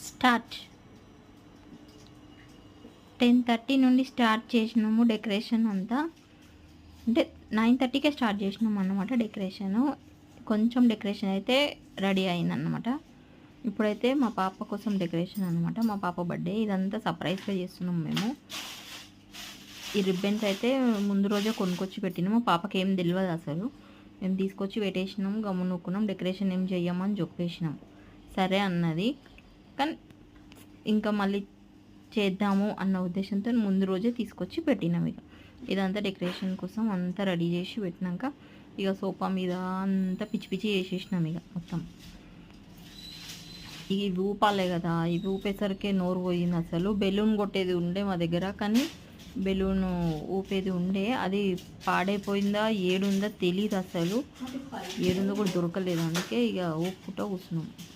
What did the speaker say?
Start 10:30 నుండి start చేసినాము decoration అంతా. అంటే 9:30కే స్టార్ట్ చేసినాం అన్నమాట డెకరేషను. కొంచెం డెకరేషన్ అయితే రెడీ అయిందన్నమాట. ఇప్పుడైతే మా పాప కోసం డెకరేషన్ అనమాట. మా పాప బర్త్డే. ఇదంతా సర్ప్రైజ్గా చేస్తున్నాం మేము. ఈ రిబ్బన్స్ అయితే ముందు రోజే కొనుక్కొచ్చి పెట్టినాము. పాపకి ఏం తెలియదు అసలు. మేము తీసుకొచ్చి పెట్టేసినాం, గమ్మునుకున్నాం. డెకరేషన్ ఏం చెయ్యమని చెప్పేసినాం. సరే అన్నది. కానీ ఇంకా మళ్ళీ చేద్దాము అన్న ఉద్దేశంతో ముందు రోజే తీసుకొచ్చి పెట్టినాం. ఇదంతా డెకరేషన్ కోసం అంతా రెడీ చేసి పెట్టినాక ఇక సోఫా మీద అంతా పిచ్చి పిచ్చి చేసేసినాం మొత్తం. ఇవి ఊపాలే కదా, ఇవి ఊపేసరికి నోరు పోయింది అసలు. బెలూన్ కొట్టేది ఉండే మా దగ్గర, కానీ బెలూన్ ఊపేది ఉండే, అది పాడైపోయిందా ఏడుందా తెలియదు అసలు. ఏడుందో కూడా దొరకలేదు. అందుకే ఇక ఊపుకుంటూ కూర్చున్నాం.